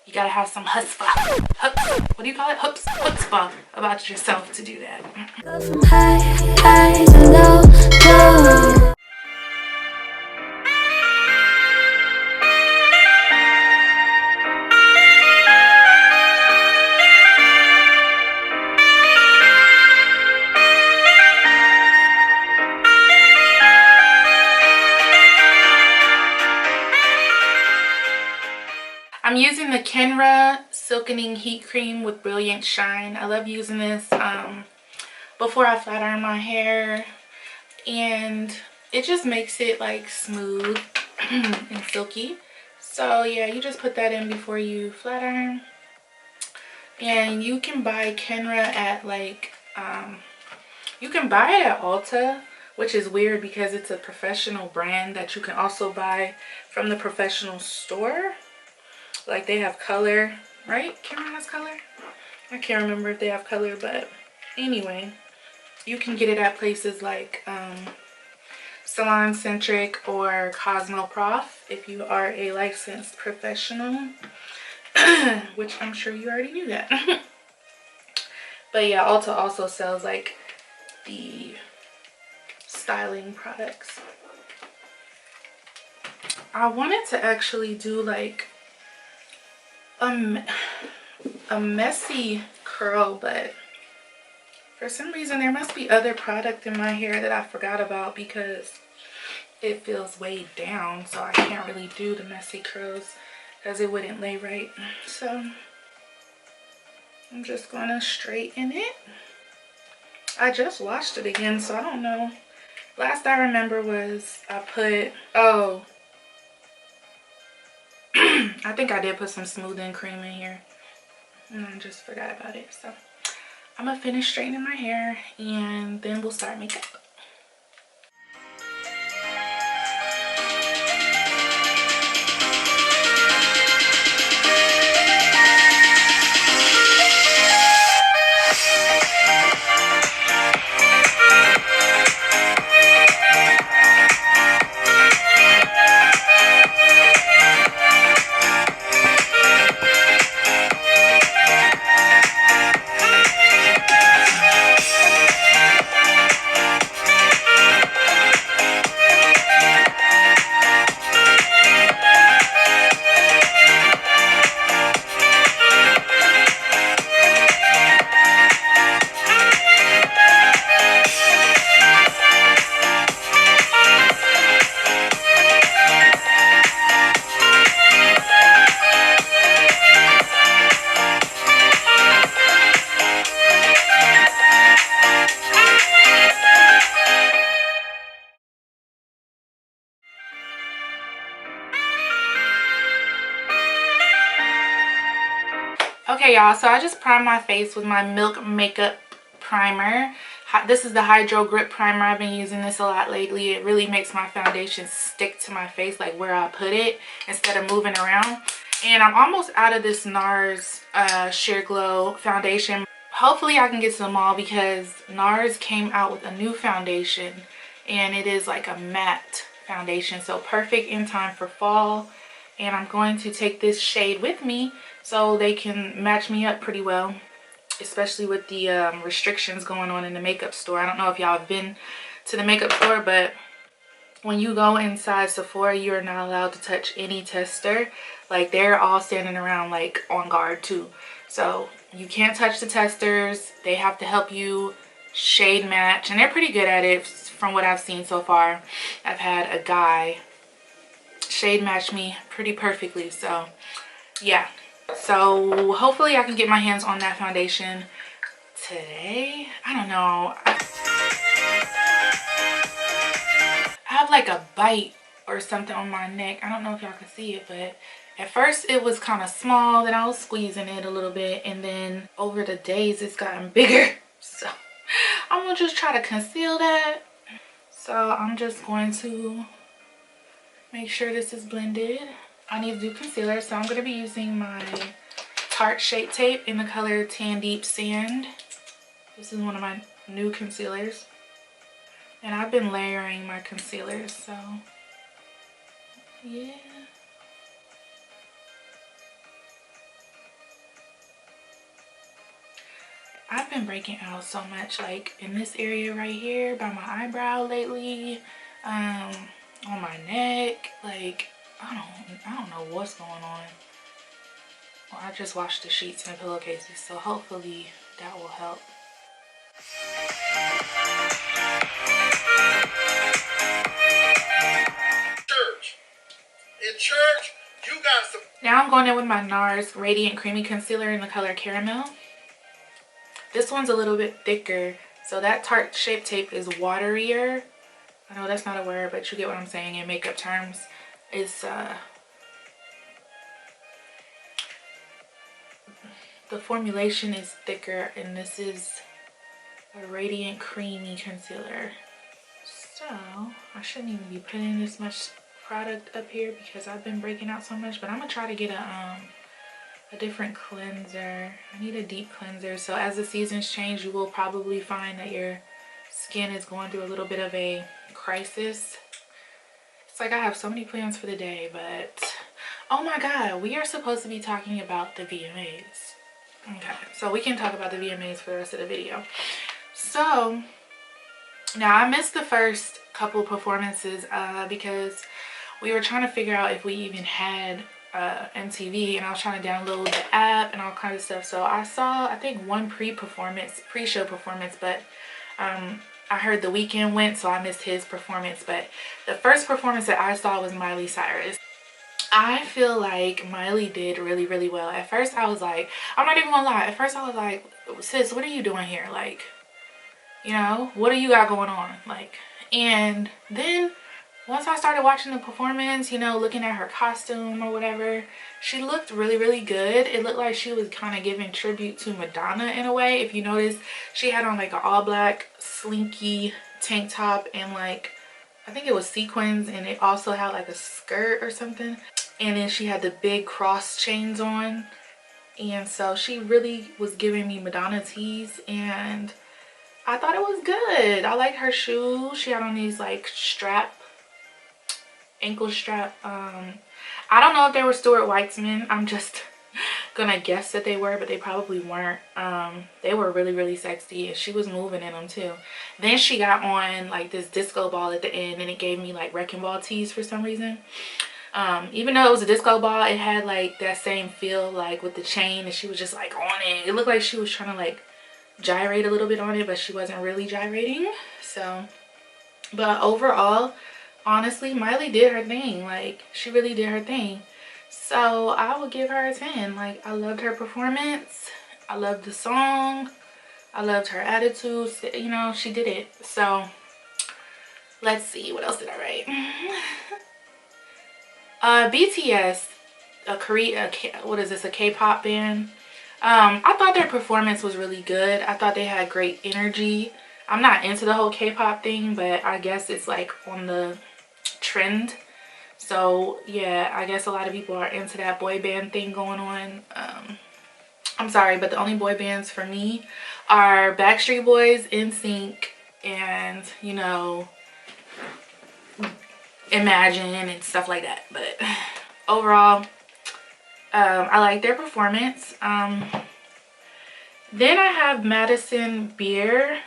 You gotta have some chutzpah. What do you call it? Chutzpah about yourself to do that. Go from high to low, low. I'm using the Kenra Silkening Heat Cream with Brilliant Shine. I love using this before I flat iron my hair, and it just makes it like smooth and silky. So yeah, you just put that in before you flat iron. And you can buy Kenra at like you can buy it at Ulta, which is weird because it's a professional brand that you can also buy from the professional store. Like they have color, right? Kenra has color? I can't remember if they have color, but anyway, you can get it at places like Salon Centric or Cosmoprof if you are a licensed professional, which I'm sure you already knew that. But yeah, Ulta also sells like the styling products. I wanted to actually do like a messy curl, but for some reason there must be other product in my hair that I forgot about because it feels weighed down, so I can't really do the messy curls because it wouldn't lay right. So I'm just gonna straighten it. I just washed it again, so I don't know. Last I remember was I put, oh, I think I did put some smoothing cream in here and I just forgot about it. So I'm gonna finish straightening my hair and then we'll start makeup. Okay, y'all, so I just primed my face with my Milk Makeup Primer. This is the Hydro Grip Primer. I've been using this a lot lately. It really makes my foundation stick to my face, like where I put it, instead of moving around. And I'm almost out of this NARS Sheer Glow foundation. Hopefully I can get some more because NARS came out with a new foundation. And it is like a matte foundation. So perfect in time for fall. And I'm going to take this shade with me so they can match me up pretty well, especially with the restrictions going on in the makeup store. I don't know if y'all have been to the makeup store, but when you go inside Sephora, you're not allowed to touch any tester. Like they're all standing around like on guard too. So you can't touch the testers. They have to help you shade match, and they're pretty good at it from what I've seen so far. I've had a guy shade match me pretty perfectly, so yeah. So hopefully I can get my hands on that foundation today. I don't know. I have like a bite or something on my neck. I don't know if y'all can see it, but at first it was kind of small. Then I was squeezing it a little bit, and then over the days it's gotten bigger. So I'm gonna just try to conceal that. So I'm just going to make sure this is blended. I need to do concealer, so I'm going to be using my Tarte Shape Tape in the color Tan Deep Sand. This is one of my new concealers. And I've been layering my concealers, so yeah. I've been breaking out so much, like in this area right here by my eyebrow lately, on my neck. Like I don't know what's going on. Well, I just washed the sheets and the pillowcases, so hopefully that will help. In church, you got some. Now I'm going in with my NARS Radiant Creamy Concealer in the color Caramel. This one's a little bit thicker, so that Tarte Shape Tape is waterier. I know that's not a word, but you get what I'm saying in makeup terms. It's the formulation is thicker, and this is a Radiant Creamy Concealer. So I shouldn't even be putting this much product up here because I've been breaking out so much, but I'm gonna try to get a different cleanser. I need a deep cleanser, so as the seasons change, you will probably find that your skin is going through a little bit of a crisis. It's like I have so many plans for the day, but oh my god, we are supposed to be talking about the VMAs. Okay, so we can talk about the VMAs for the rest of the video. So now I missed the first couple performances because we were trying to figure out if we even had MTV, and I was trying to download the app and all kinds of stuff. So I saw, I think, one pre-show performance, but I heard The Weeknd went, so I missed his performance. But the first performance that I saw was Miley Cyrus. I feel like Miley did really, really well. At first I was like, I'm not even gonna lie, at first I was like, sis, what are you doing here? Like, you know, what do you got going on? Like, and then once I started watching the performance, you know, looking at her costume or whatever, she looked really, really good. It looked like she was kind of giving tribute to Madonna in a way. If you notice, she had on like an all black slinky tank top and like, I think it was sequins, and it also had like a skirt or something. And then she had the big cross chains on. And so she really was giving me Madonna tease, and I thought it was good. I liked her shoes. She had on these like ankle strap. I don't know if they were Stuart Weitzman. I'm just gonna guess that they were, but they probably weren't. They were really, really sexy, and she was moving in them too. Then she got on like this disco ball at the end, and it gave me like wrecking ball tees for some reason. Even though it was a disco ball, it had like that same feel, like with the chain, and she was just like on it. It looked like she was trying to like gyrate a little bit on it, but she wasn't really gyrating. So, but overall, honestly, Miley did her thing. Like, she really did her thing. So I would give her a 10. Like, I loved her performance. I loved the song. I loved her attitude. You know, she did it. So let's see, what else did I write? BTS, what is this, a K-pop band? I thought their performance was really good. I thought they had great energy. I'm not into the whole K-pop thing, but I guess it's like on the trend. So yeah, I guess a lot of people are into that boy band thing going on. I'm sorry, but the only boy bands for me are Backstreet Boys, NSYNC, and, you know, Imagine and stuff like that. But overall, I like their performance. Then I have Madison Beer.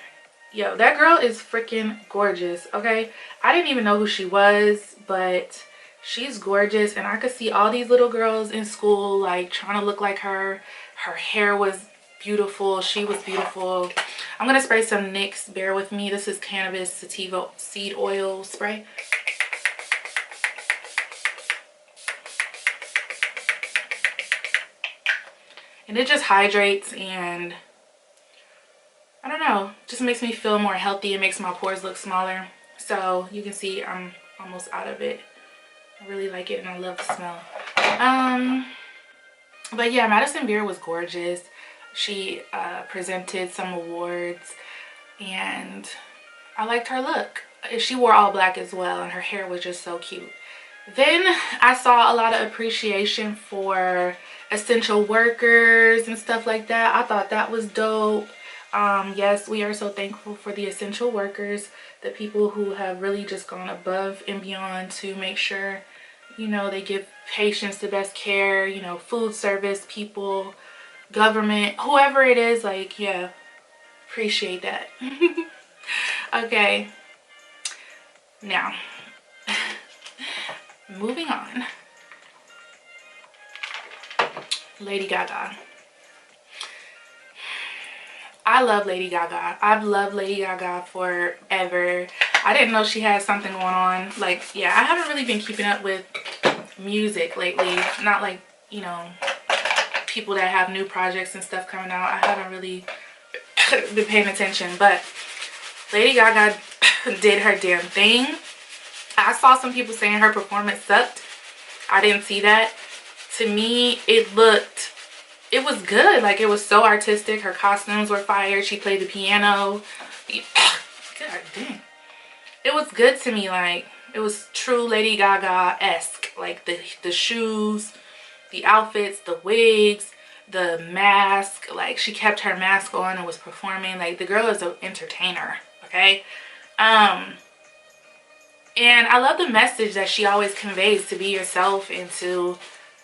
Yo, that girl is freaking gorgeous, okay? I didn't even know who she was, but she's gorgeous, and I could see all these little girls in school like trying to look like her. Her hair was beautiful. She was beautiful. I'm gonna spray some NYX. Bear with me. This is cannabis sativa seed oil spray. And it just hydrates, and I don't know, just makes me feel more healthy. It makes my pores look smaller. So you can see I'm almost out of it. I really like it, and I love the smell. But yeah, Madison Beer was gorgeous. She presented some awards, and I liked her look. She wore all black as well, and her hair was just so cute. Then I saw a lot of appreciation for essential workers and stuff like that. I thought that was dope. Yes, we are so thankful for the essential workers, the people who have really just gone above and beyond to make sure, you know, they give patients the best care, you know, food service people, government, whoever it is. Like, yeah, Appreciate that. Okay. Now, moving on. Lady Gaga. I love Lady Gaga. I've loved Lady Gaga forever. I didn't know she had something going on. Like, yeah, I haven't really been keeping up with music lately. Not like, you know, people that have new projects and stuff coming out. I haven't really been paying attention. But Lady Gaga did her damn thing. I saw some people saying her performance sucked. I didn't see that. To me, it was good. Like, it was so artistic. Her costumes were fire. She played the piano. God dang. It was good to me. Like, it was true Lady Gaga-esque. Like, the shoes, the outfits, the wigs, the mask. Like, she kept her mask on and was performing. Like, the girl is an entertainer, okay? And I love the message that she always conveys, to be yourself and to,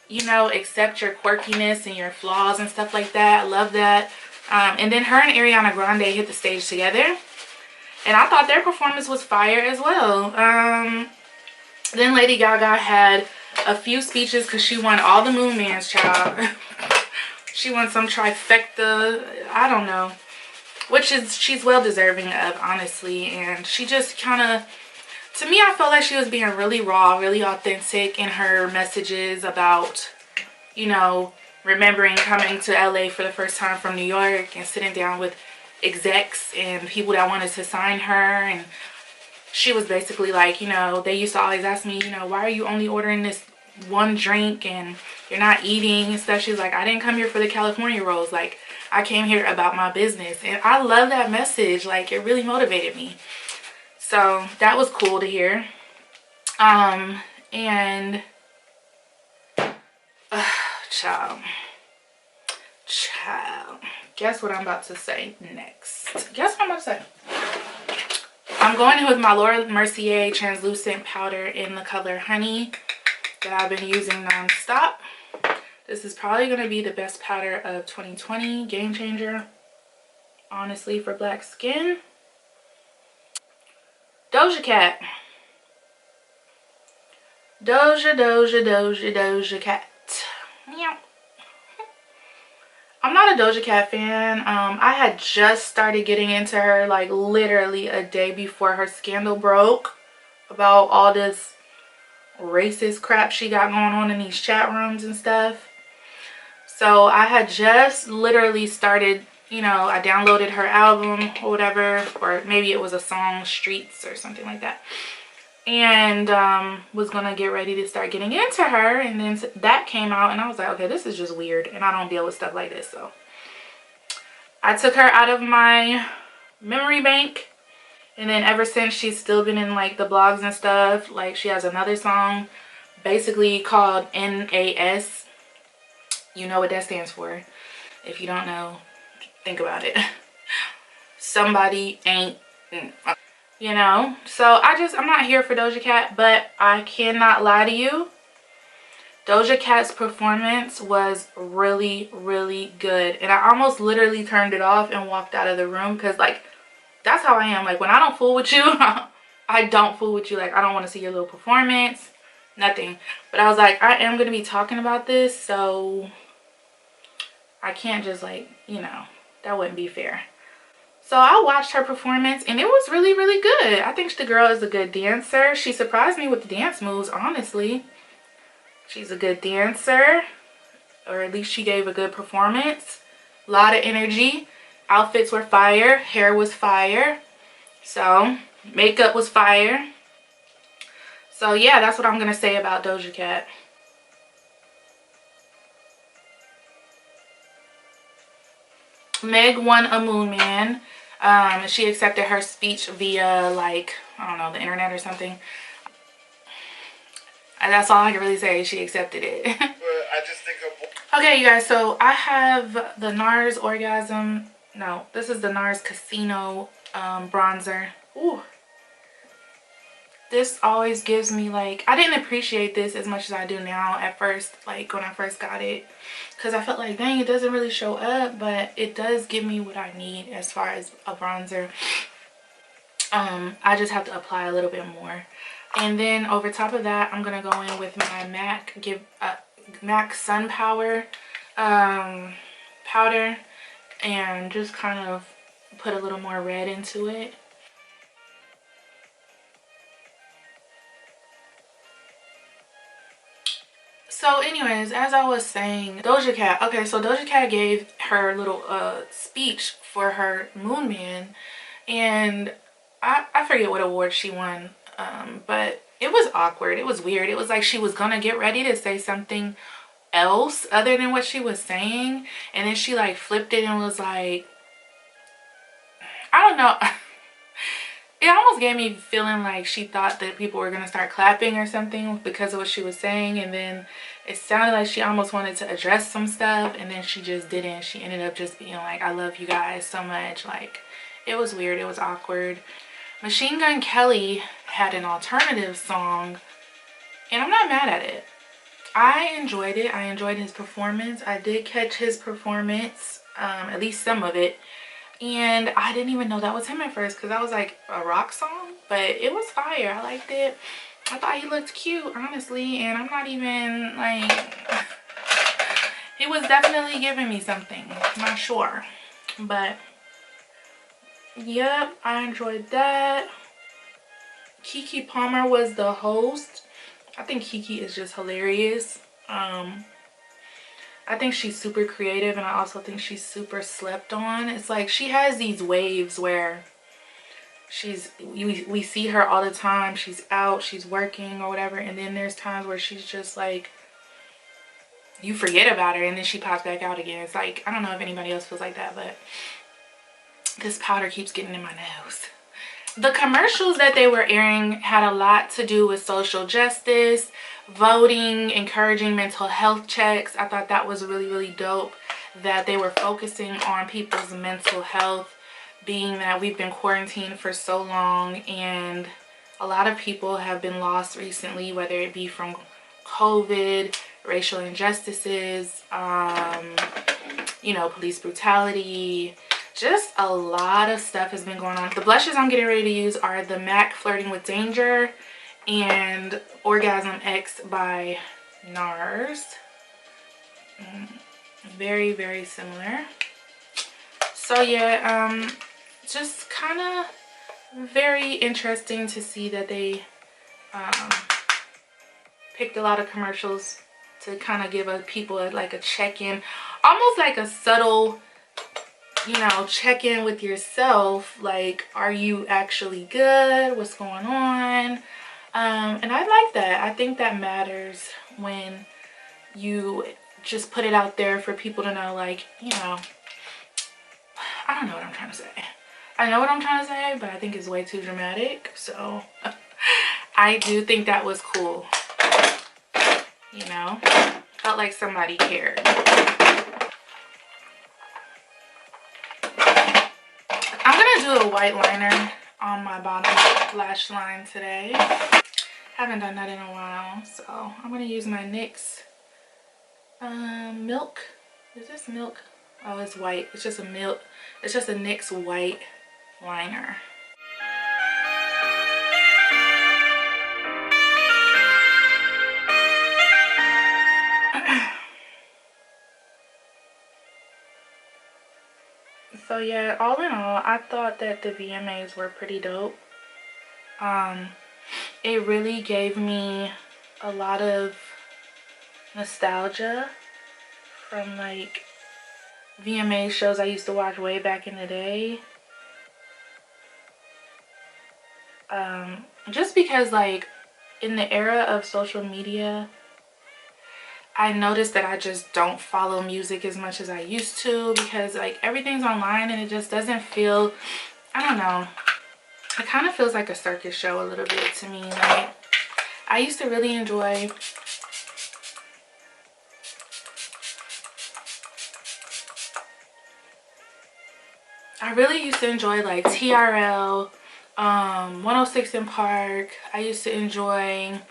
you know, accept your quirkiness and your flaws and stuff like that. I love that. And then her and Ariana Grande hit the stage together. And I thought their performance was fire as well. Then Lady Gaga had a few speeches because she won all the Vmas, child. She won some trifecta, I don't know. Which is, she's well deserving of, honestly. And she just kind of, to me, I felt like she was being really raw, really authentic in her messages about, you know, remembering coming to LA for the first time from New York and sitting down with execs and people that wanted to sign her. And she was basically like, you know, they used to always ask me, you know, why are you only ordering this one drink and you're not eating and stuff. She was like, I didn't come here for the California rolls. Like, I came here about my business. And I love that message. Like, it really motivated me. So that was cool to hear. And child, guess what I'm about to say next. Guess what I'm about to say. I'm going in with my Laura Mercier translucent powder in the color Honey that I've been using non-stop. This is probably going to be the best powder of 2020. Game changer, honestly, for black skin. Doja Cat. Doja Cat. Yeah. I'm not a Doja Cat fan. I had just started getting into her like literally a day before her scandal broke about all this racist crap she got going on in these chat rooms and stuff. So I had just literally started, you know, I downloaded her album or whatever, or maybe it was a song, Streets or something like that. And was gonna get ready to start getting into her, and then that came out and I was like, okay, this is just weird and I don't deal with stuff like this. So I took her out of my memory bank, and then ever since she's still been in like the blogs and stuff. Like, she has another song basically called NAS. You know what that stands for. If you don't know, think about it. Somebody ain't, you know. So I'm not here for Doja Cat, but I cannot lie to you. Doja Cat's performance was really, really good. And I almost literally turned it off and walked out of the room, because like, that's how I am. Like, when I don't fool with you, I don't fool with you. Like, I don't want to see your little performance, nothing. But I was like, I am going to be talking about this, so I can't just, like, you know, that wouldn't be fair. So I watched her performance and it was really, really good. I think the girl is a good dancer. She surprised me with the dance moves, honestly. She's a good dancer, or at least she gave a good performance. A lot of energy. Outfits were fire. Hair was fire. So makeup was fire. So yeah, that's what I'm going to say about Doja Cat. Meg won a Moon Man. She accepted her speech via, like, I don't know, the internet or something. And that's all I can really say. She accepted it. I just think Okay, you guys, so I have the NARS Orgasm. No, this is the NARS Casino bronzer. Ooh. this always gives me like, I didn't appreciate this as much as I do now at first, like when I first got it, because I felt like, dang, it doesn't really show up, but it does give me what I need as far as a bronzer. I just have to apply a little bit more. And then over top of that, I'm gonna go in with my MAC Sun Power powder, and just kind of put a little more red into it. So anyways, as I was saying, Doja Cat. Okay, so Doja Cat gave her little speech for her Moon Man, and I forget what award she won, but it was awkward. It was weird. It was like she was gonna get ready to say something else other than what she was saying, and then she like flipped it and was like, I don't know. It almost gave me feeling like she thought that people were gonna start clapping or something because of what she was saying, and then it sounded like she almost wanted to address some stuff, and then she just didn't. She ended up just being like, I love you guys so much. Like, it was weird. It was awkward. Machine Gun Kelly had an alternative song, and I'm not mad at it. I enjoyed it. I enjoyed his performance. I did catch his performance, at least some of it. And I didn't even know that was him at first, because that was like a rock song, but it was fire. I liked it. I thought he looked cute, honestly, and I'm not even like, he was definitely giving me something. I'm not sure, but yep, I enjoyed that. Keke Palmer was the host. I think Keke is just hilarious. I think she's super creative, and I also think she's super slept on. It's like she has these waves where we see her all the time. She's out, she's working or whatever, and then there's times where she's just like, you forget about her and then she pops back out again. It's like, I don't know if anybody else feels like that, but this powder keeps getting in my nose. The commercials that they were airing had a lot to do with social justice, voting, encouraging mental health checks. I thought that was really, really dope that they were focusing on people's mental health, being that we've been quarantined for so long and a lot of people have been lost recently, whether it be from COVID, racial injustices, you know, police brutality. Just a lot of stuff has been going on. The blushes I'm getting ready to use are the MAC Flirting with Danger and Orgasm X by NARS. Very, very similar. So yeah, just kind of very interesting to see that they picked a lot of commercials to kind of give people like a check-in, almost like a subtle, you know, check in with yourself, like, are you actually good, what's going on? And I like that. I think that matters when you just put it out there for people to know, like, you know, I don't know what I'm trying to say. I know what I'm trying to say, but I think it's way too dramatic, so I do think that was cool, you know, felt like somebody cared. I'm gonna do a white liner on my bottom lash line today. Haven't done that in a while, so I'm gonna use my NYX milk. Is this milk? Oh, it's white. It's just a milk. It's just a NYX white liner. So yeah, all in all, I thought that the VMAs were pretty dope. It really gave me a lot of nostalgia from like VMA shows I used to watch way back in the day. Just because like in the era of social media, I noticed that I just don't follow music as much as I used to, because like everything's online and it just doesn't feel, I don't know, it kind of feels like a circus show a little bit to me. Like, I used to really enjoy like TRL, 106 in Park. I used to enjoy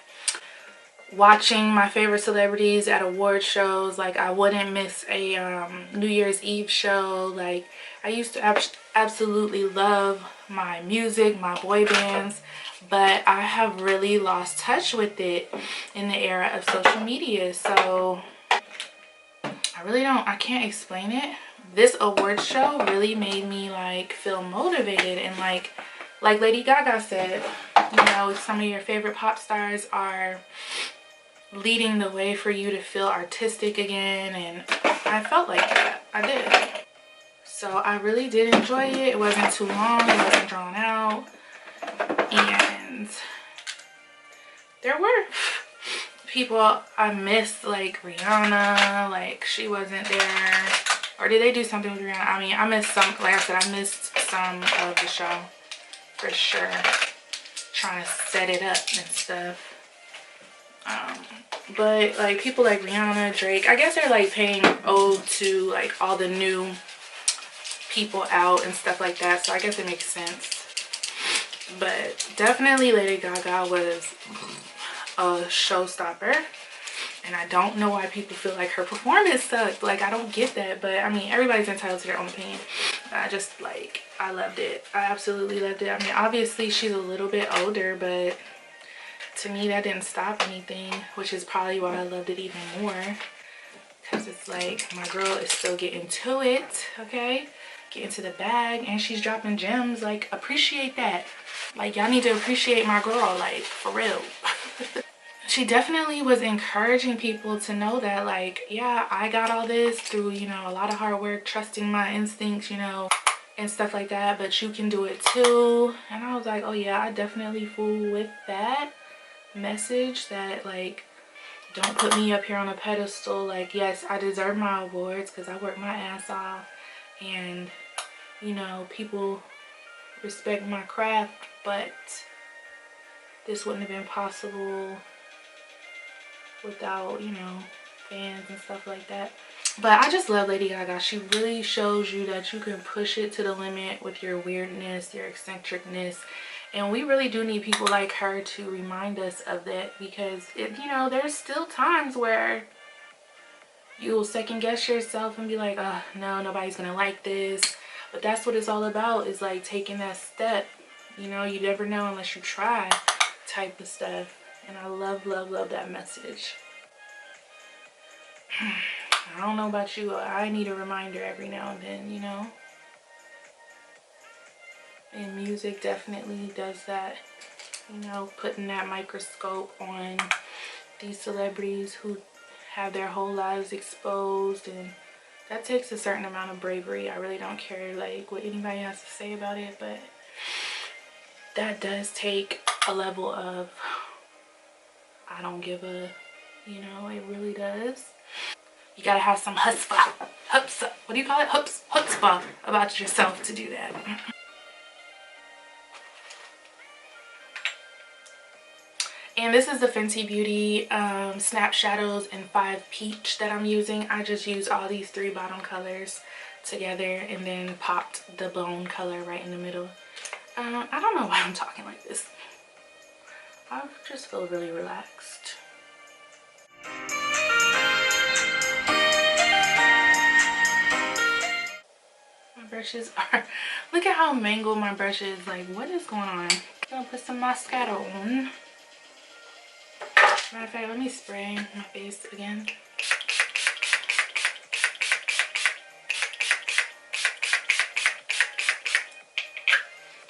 watching my favorite celebrities at award shows. Like, I wouldn't miss a New Year's Eve show. Like, I used to absolutely love my music, my boy bands, but I have really lost touch with it in the era of social media. So I can't explain it. This award show really made me like feel motivated, and like Lady Gaga said, you know, some of your favorite pop stars are leading the way for you to feel artistic again, and I felt like that. I did. So I really did enjoy it. It wasn't too long, it wasn't drawn out, and there were people I missed, like Rihanna. Like, she wasn't there. Or did they do something with Rihanna? I mean, I missed some. Like I said, I missed some of the show for sure, trying to set it up and stuff. But like people like Rihanna, Drake, I guess they're like paying ode to like all the new people out and stuff like that, so I guess it makes sense. But definitely Lady Gaga was a showstopper, and I don't know why people feel like her performance sucked. Like, I don't get that, but I mean, everybody's entitled to their own opinion. I loved it. I absolutely loved it. I mean, obviously she's a little bit older, but to me that didn't stop anything, which is probably why I loved it even more, because it's like my girl is still getting to it, okay, get into the bag, and she's dropping gems. Like, appreciate that. Like, y'all need to appreciate my girl, like, for real. She definitely was encouraging people to know that, like, yeah, I got all this through, you know, a lot of hard work, trusting my instincts, you know, and stuff like that, but you can do it too. And I was like, oh yeah, I definitely fool with that message, that like, don't put me up here on a pedestal. Like, yes, I deserve my awards because I work my ass off, and you know, people respect my craft, but this wouldn't have been possible without, you know, fans and stuff like that. But I just love Lady Gaga. She really shows you that you can push it to the limit with your weirdness, your eccentricness. And we really do need people like her to remind us of that, because you know, there's still times where you'll second guess yourself and be like, oh no, nobody's gonna like this. But that's what it's all about, is like taking that step. You know, you never know unless you try, type of stuff. And I love, love, love that message. I don't know about you, I need a reminder every now and then, you know. And music definitely does that, you know, putting that microscope on these celebrities who have their whole lives exposed, and that takes a certain amount of bravery. I really don't care like what anybody has to say about it, but that does take a level of I don't give a, you know, it really does. You gotta have some chutzpah, what do you call it? Chutzpah about yourself to do that. And this is the Fenty Beauty Snap Shadows in 5 Peach that I'm using. I just used all these 3 bottom colors together and then popped the bone color right in the middle. I don't know why I'm talking like this. I just feel really relaxed. My brushes are, look at how mangled my brush is. Like, what is going on? I'm gonna put some mascara on. Matter of fact, let me spray my face again.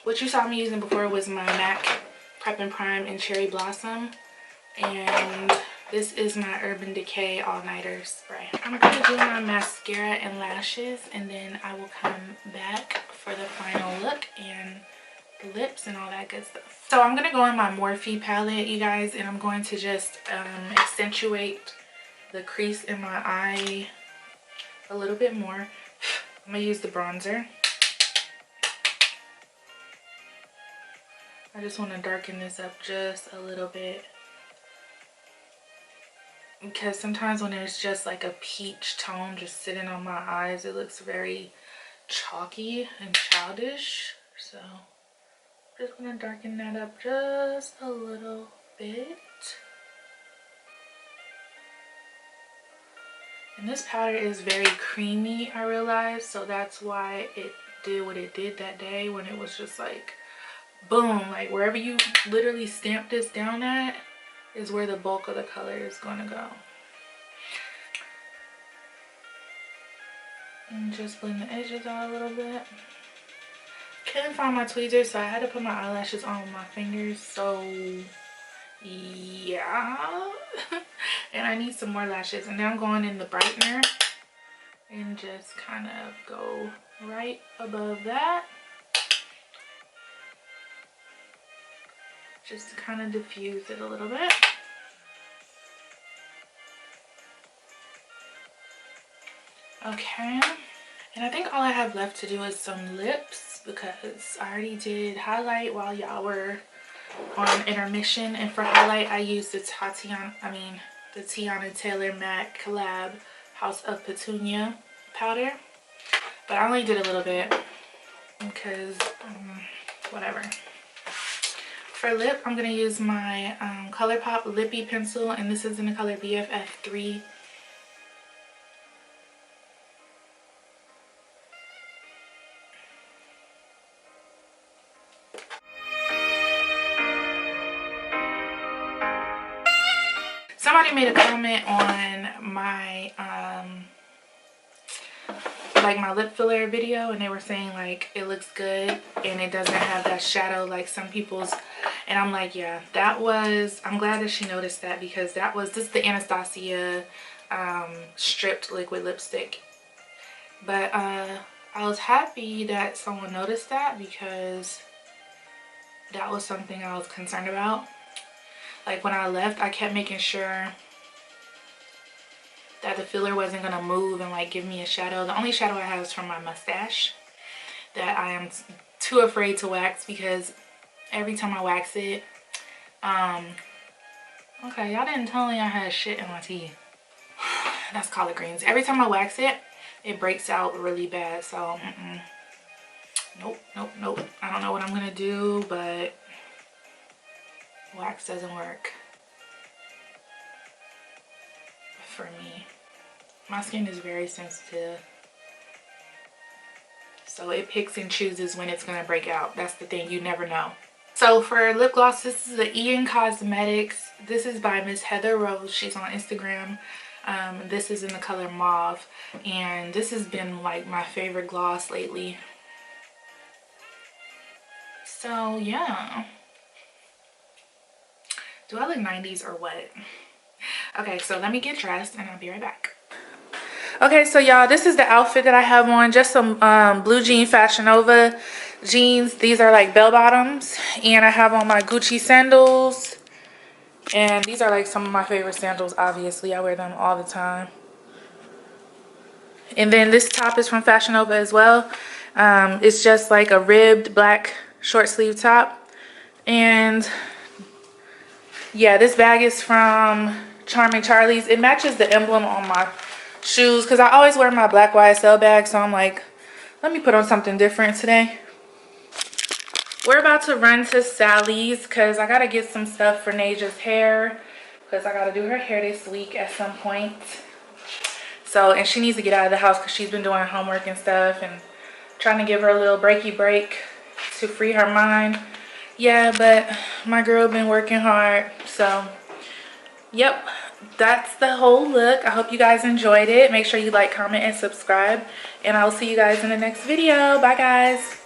What you saw me using before was my MAC Prep and Prime in Cherry Blossom. And this is my Urban Decay All-Nighter Spray. I'm going to do my mascara and lashes, and then I will come back for the final look and the lips and all that good stuff. So I'm going to go in my Morphe palette, you guys, and I'm going to just accentuate the crease in my eye a little bit more. I'm going to use the bronzer. I just want to darken this up just a little bit, because sometimes when there's just like a peach tone just sitting on my eyes, it looks very chalky and childish. So Just gonna darken that up just a little bit. And this powder is very creamy, I realized, so that's why it did what it did that day when it was just like boom, like wherever you literally stamp this down at is where the bulk of the color is gonna go. And just blend the edges out a little bit. Couldn't find my tweezers, so I had to put my eyelashes on my fingers, so yeah. And I need some more lashes, and now I'm going in the brightener and just kind of go right above that, just to kind of diffuse it a little bit. Okay, and I think all I have left to do is some lips, because I already did highlight while y'all were on intermission, and for highlight I used the Tiana Taylor Matte Collab House of Petunia powder, but I only did a little bit because whatever. For lip, I'm gonna use my ColourPop Lippy pencil, and this is in the color BFF3. Somebody made a comment on my like my lip filler video, and they were saying like it looks good and it doesn't have that shadow like some people's, and I'm like, yeah, that was, I'm glad that she noticed that, because this is the Anastasia stripped liquid lipstick. But I was happy that someone noticed that, because that was something I was concerned about. Like when I left, I kept making sure that the filler wasn't gonna move and like give me a shadow. The only shadow I have is from my mustache that I am too afraid to wax, because every time I wax it, okay, y'all didn't tell me I had shit in my teeth. That's collard greens. Every time I wax it, it breaks out really bad. So nope. I don't know what I'm gonna do, but wax doesn't work for me. My skin is very sensitive, so it picks and chooses when it's gonna break out. That's the thing, you never know. So for lip gloss, this is the Ian Cosmetics. This is by Miss Heather Rose. She's on Instagram. This is in the color Mauve, and this has been like my favorite gloss lately. So yeah. Do I look 90s or what? Okay, so let me get dressed and I'll be right back. Okay, so y'all, this is the outfit that I have on. Just some blue jean Fashion Nova jeans. These are like bell bottoms, and I have on my Gucci sandals, and these are like some of my favorite sandals. Obviously, I wear them all the time. And then this top is from Fashion Nova as well. It's just like a ribbed black short sleeve top, and yeah, this bag is from Charming Charlie's. It matches the emblem on my shoes, because I always wear my black YSL bag, so I'm like, let me put on something different today. We're about to run to Sally's because I gotta get some stuff for Naja's hair, because I gotta do her hair this week at some point. So, and she needs to get out of the house because she's been doing homework and stuff, and trying to give her a little breaky break to free her mind. Yeah, but my girl been working hard, so yep, that's the whole look. I hope you guys enjoyed it. Make sure you like, comment, and subscribe, and I'll see you guys in the next video. Bye guys.